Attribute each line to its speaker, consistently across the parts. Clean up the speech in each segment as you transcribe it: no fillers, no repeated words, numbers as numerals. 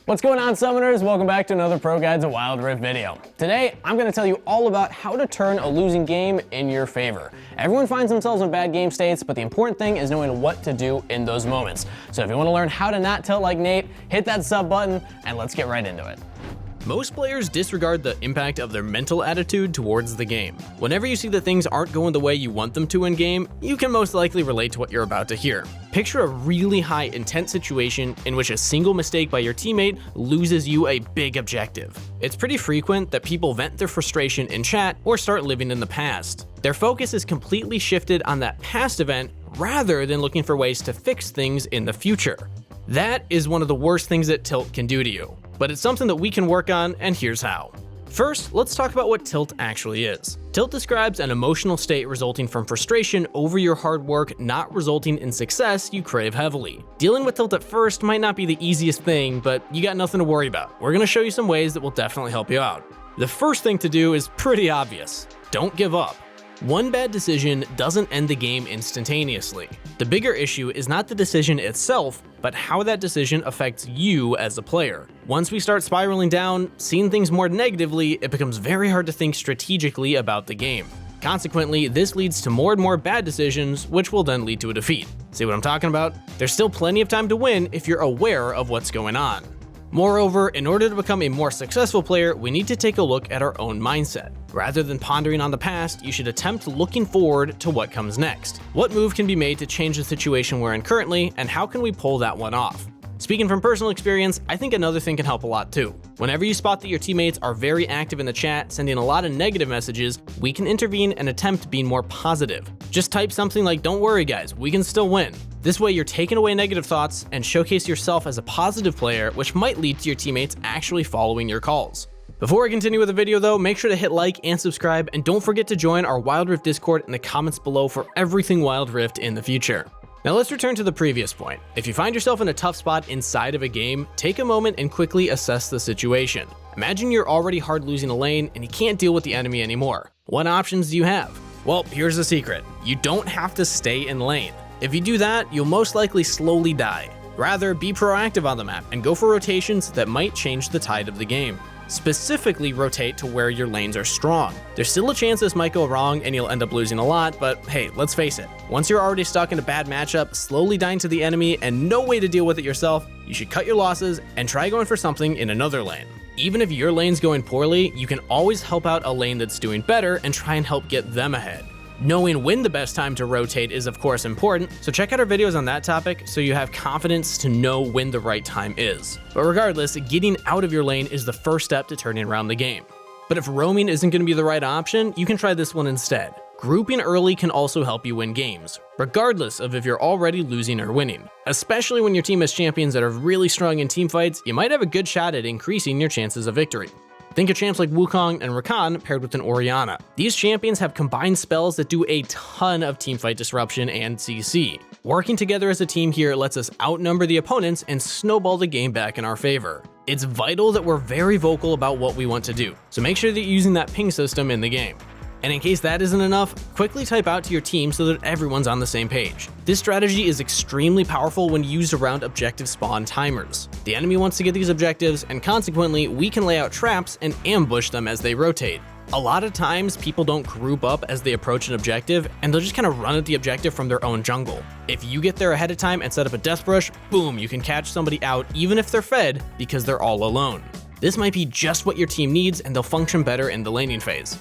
Speaker 1: What's going on, summoners? Welcome back to another Pro Guides of Wild Rift video. Today, I'm going to tell you all about how to turn a losing game in your favor. Everyone finds themselves in bad game states, but the important thing is knowing what to do in those moments. So if you want to learn how to not tilt like Nate, hit that sub button and let's get right into it. Most players disregard the impact of their mental attitude towards the game. Whenever you see that things aren't going the way you want them to in game, you can most likely relate to what you're about to hear. Picture a really high intense situation in which a single mistake by your teammate loses you a big objective. It's pretty frequent that people vent their frustration in chat or start living in the past. Their focus is completely shifted on that past event rather than looking for ways to fix things in the future. That is one of the worst things that tilt can do to you, but it's something that we can work on, and here's how. First, let's talk about what tilt actually is. Tilt describes an emotional state resulting from frustration over your hard work not resulting in success you crave heavily. Dealing with tilt at first might not be the easiest thing, but you got nothing to worry about. We're going to show you some ways that will definitely help you out. The first thing to do is pretty obvious. Don't give up. One bad decision doesn't end the game instantaneously. The bigger issue is not the decision itself, but how that decision affects you as a player. Once we start spiraling down, seeing things more negatively, it becomes very hard to think strategically about the game. Consequently, this leads to more and more bad decisions, which will then lead to a defeat. See what I'm talking about? There's still plenty of time to win if you're aware of what's going on. Moreover, in order to become a more successful player, we need to take a look at our own mindset. Rather than pondering on the past, you should attempt looking forward to what comes next. What move can be made to change the situation we're in currently, and how can we pull that one off? Speaking from personal experience, I think another thing can help a lot too. Whenever you spot that your teammates are very active in the chat, sending a lot of negative messages, we can intervene and attempt being more positive. Just type something like, "Don't worry guys, we can still win." This way you're taking away negative thoughts and showcase yourself as a positive player, which might lead to your teammates actually following your calls. Before I continue with the video though, make sure to hit like and subscribe, and don't forget to join our Wild Rift Discord in the comments below for everything Wild Rift in the future. Now let's return to the previous point. If you find yourself in a tough spot inside of a game, take a moment and quickly assess the situation. Imagine you're already hard losing a lane and you can't deal with the enemy anymore. What options do you have? Well, here's the secret. You don't have to stay in lane. If you do that, you'll most likely slowly die. Rather, be proactive on the map and go for rotations that might change the tide of the game. Specifically rotate to where your lanes are strong. There's still a chance this might go wrong and you'll end up losing a lot, but hey, let's face it. Once you're already stuck in a bad matchup, slowly dying to the enemy, and no way to deal with it yourself, you should cut your losses and try going for something in another lane. Even if your lane's going poorly, you can always help out a lane that's doing better and try and help get them ahead. Knowing when the best time to rotate is of course important, so check out our videos on that topic so you have confidence to know when the right time is. But regardless, getting out of your lane is the first step to turning around the game. But if roaming isn't going to be the right option, you can try this one instead. Grouping early can also help you win games, regardless of if you're already losing or winning. Especially when your team has champions that are really strong in teamfights, you might have a good shot at increasing your chances of victory. Think of champs like Wukong and Rakan paired with an Orianna. These champions have combined spells that do a ton of teamfight disruption and CC. Working together as a team here lets us outnumber the opponents and snowball the game back in our favor. It's vital that we're very vocal about what we want to do, so make sure that you're using that ping system in the game. And in case that isn't enough, quickly type out to your team so that everyone's on the same page. This strategy is extremely powerful when used around objective spawn timers. The enemy wants to get these objectives, and consequently, we can lay out traps and ambush them as they rotate. A lot of times, people don't group up as they approach an objective, and they'll just kind of run at the objective from their own jungle. If you get there ahead of time and set up a death brush, boom, you can catch somebody out even if they're fed because they're all alone. This might be just what your team needs, and they'll function better in the laning phase.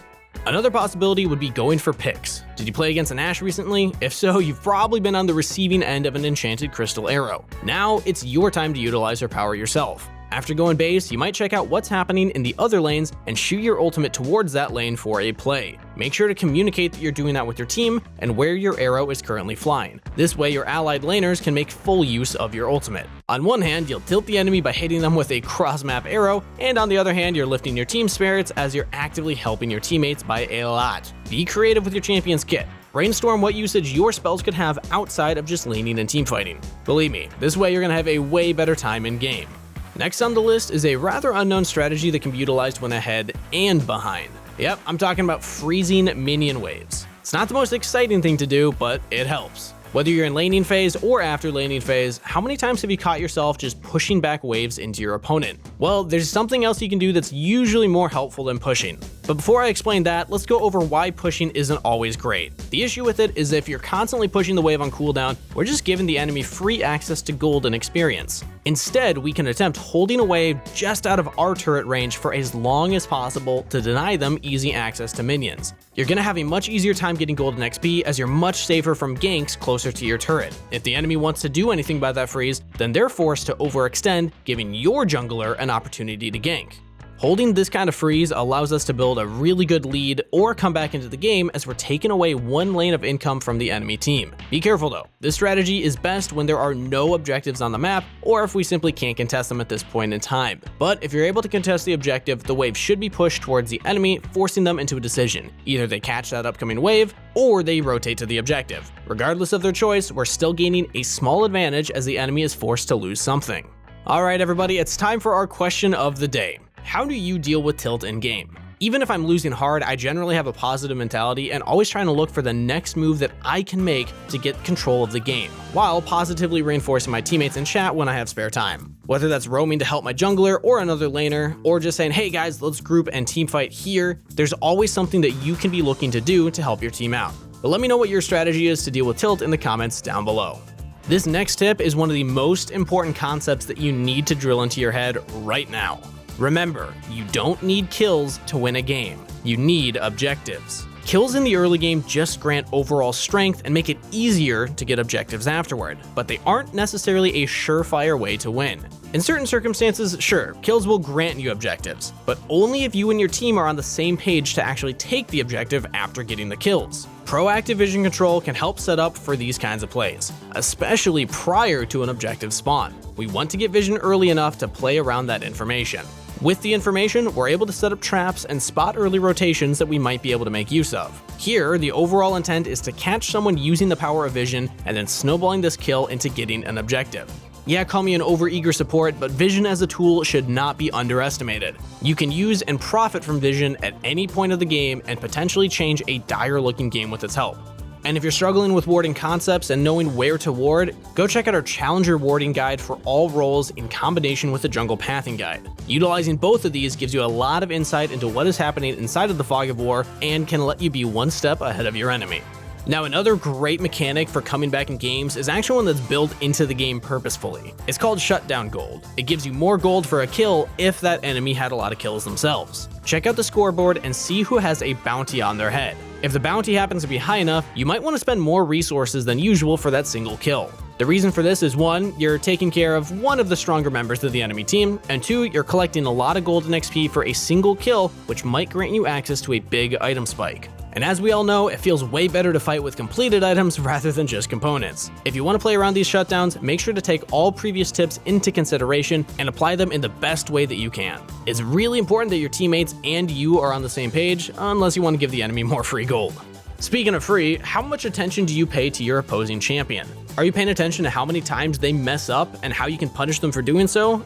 Speaker 1: Another possibility would be going for picks. Did you play against an Ashe recently? If so, you've probably been on the receiving end of an enchanted crystal arrow. Now, it's your time to utilize her power yourself. After going base, you might check out what's happening in the other lanes and shoot your ultimate towards that lane for a play. Make sure to communicate that you're doing that with your team and where your arrow is currently flying. This way, your allied laners can make full use of your ultimate. On one hand, you'll tilt the enemy by hitting them with a cross-map arrow, and on the other hand, you're lifting your team spirits as you're actively helping your teammates by a lot. Be creative with your champion's kit. Brainstorm what usage your spells could have outside of just laning and teamfighting. Believe me, this way you're going to have a way better time in game. Next on the list is a rather unknown strategy that can be utilized when ahead and behind. Yep, I'm talking about freezing minion waves. It's not the most exciting thing to do, but it helps. Whether you're in laning phase or after laning phase, how many times have you caught yourself just pushing back waves into your opponent? Well, there's something else you can do that's usually more helpful than pushing. But before I explain that, let's go over why pushing isn't always great. The issue with it is if you're constantly pushing the wave on cooldown, we're just giving the enemy free access to gold and experience. Instead, we can attempt holding a wave just out of our turret range for as long as possible to deny them easy access to minions. You're gonna have a much easier time getting gold and XP as you're much safer from ganks closer to your turret. If the enemy wants to do anything by that freeze, then they're forced to overextend, giving your jungler an opportunity to gank. Holding this kind of freeze allows us to build a really good lead or come back into the game as we're taking away one lane of income from the enemy team. Be careful though, this strategy is best when there are no objectives on the map or if we simply can't contest them at this point in time. But if you're able to contest the objective, the wave should be pushed towards the enemy, forcing them into a decision. Either they catch that upcoming wave or they rotate to the objective. Regardless of their choice, we're still gaining a small advantage as the enemy is forced to lose something. Alright everybody, it's time for our question of the day. How do you deal with tilt in game? Even if I'm losing hard, I generally have a positive mentality and always trying to look for the next move that I can make to get control of the game, while positively reinforcing my teammates in chat when I have spare time. Whether that's roaming to help my jungler or another laner, or just saying, hey guys, let's group and team fight here, there's always something that you can be looking to do to help your team out. But let me know what your strategy is to deal with tilt in the comments down below. This next tip is one of the most important concepts that you need to drill into your head right now. Remember, you don't need kills to win a game. You need objectives. Kills in the early game just grant overall strength and make it easier to get objectives afterward, but they aren't necessarily a surefire way to win. In certain circumstances, sure, kills will grant you objectives, but only if you and your team are on the same page to actually take the objective after getting the kills. Proactive vision control can help set up for these kinds of plays, especially prior to an objective spawn. We want to get vision early enough to play around that information. With the information, we're able to set up traps and spot early rotations that we might be able to make use of. Here, the overall intent is to catch someone using the power of vision and then snowballing this kill into getting an objective. Yeah, call me an overeager support, but vision as a tool should not be underestimated. You can use and profit from vision at any point of the game and potentially change a dire looking game with its help. And if you're struggling with warding concepts and knowing where to ward, go check out our Challenger warding guide for all roles in combination with the jungle pathing guide. Utilizing both of these gives you a lot of insight into what is happening inside of the fog of war and can let you be one step ahead of your enemy. Now, another great mechanic for coming back in games is actually one that's built into the game purposefully. It's called shutdown gold. It gives you more gold for a kill if that enemy had a lot of kills themselves. Check out the scoreboard and see who has a bounty on their head. If the bounty happens to be high enough, you might want to spend more resources than usual for that single kill. The reason for this is 1, you're taking care of one of the stronger members of the enemy team, and 2, you're collecting a lot of gold and XP for a single kill, which might grant you access to a big item spike. And as we all know, it feels way better to fight with completed items rather than just components. If you want to play around these shutdowns, make sure to take all previous tips into consideration and apply them in the best way that you can. It's really important that your teammates and you are on the same page, unless you want to give the enemy more free gold. Speaking of free, how much attention do you pay to your opposing champion? Are you paying attention to how many times they mess up and how you can punish them for doing so?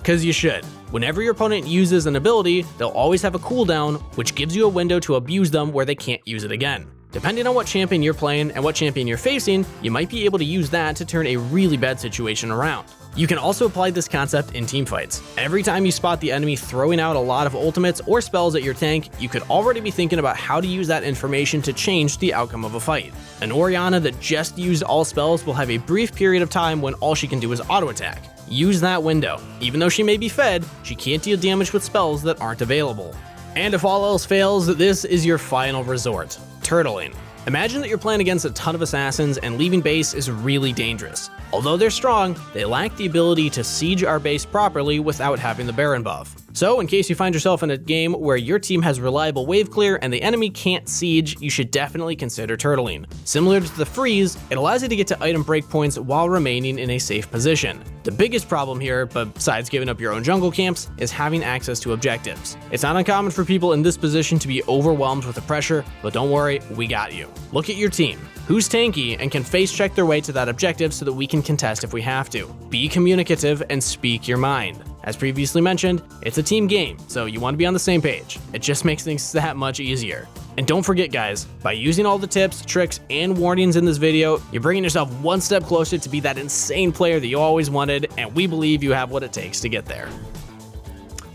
Speaker 1: Cause you should. Whenever your opponent uses an ability, they'll always have a cooldown, which gives you a window to abuse them where they can't use it again. Depending on what champion you're playing and what champion you're facing, you might be able to use that to turn a really bad situation around. You can also apply this concept in teamfights. Every time you spot the enemy throwing out a lot of ultimates or spells at your tank, you could already be thinking about how to use that information to change the outcome of a fight. An Orianna that just used all spells will have a brief period of time when all she can do is auto attack. Use that window. Even though she may be fed, she can't deal damage with spells that aren't available. And if all else fails, this is your final resort: turtling. Imagine that you're playing against a ton of assassins and leaving base is really dangerous. Although they're strong, they lack the ability to siege our base properly without having the Baron buff. So in case you find yourself in a game where your team has reliable wave clear and the enemy can't siege, you should definitely consider turtling. Similar to the freeze, it allows you to get to item breakpoints while remaining in a safe position. The biggest problem here, besides giving up your own jungle camps, is having access to objectives. It's not uncommon for people in this position to be overwhelmed with the pressure, but don't worry, we got you. Look at your team. Who's tanky and can face check their way to that objective so that we can contest if we have to. Be communicative and speak your mind. As previously mentioned, it's a team game, so you want to be on the same page. It just makes things that much easier. And don't forget guys, by using all the tips, tricks, and warnings in this video, you're bringing yourself one step closer to be that insane player that you always wanted, and we believe you have what it takes to get there.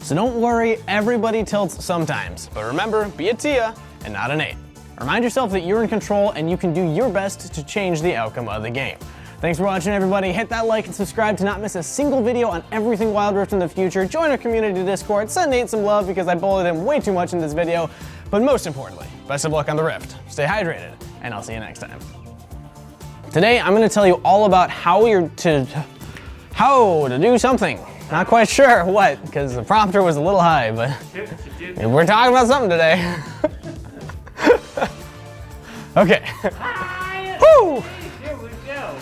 Speaker 1: So don't worry, everybody tilts sometimes, but remember, be a Tia and not an 8. Remind yourself that you're in control and you can do your best to change the outcome of the game. Thanks for watching everybody, hit that like and subscribe to not miss a single video on everything Wild Rift in the future, join our community Discord, send Nate some love because I bullied him way too much in this video, but most importantly, best of luck on the Rift, stay hydrated, and I'll see you next time. Today I'm going to tell you all about how to do something. Not quite sure what, because the prompter was a little high, but we're talking about something today. Okay. Woo! Here we go.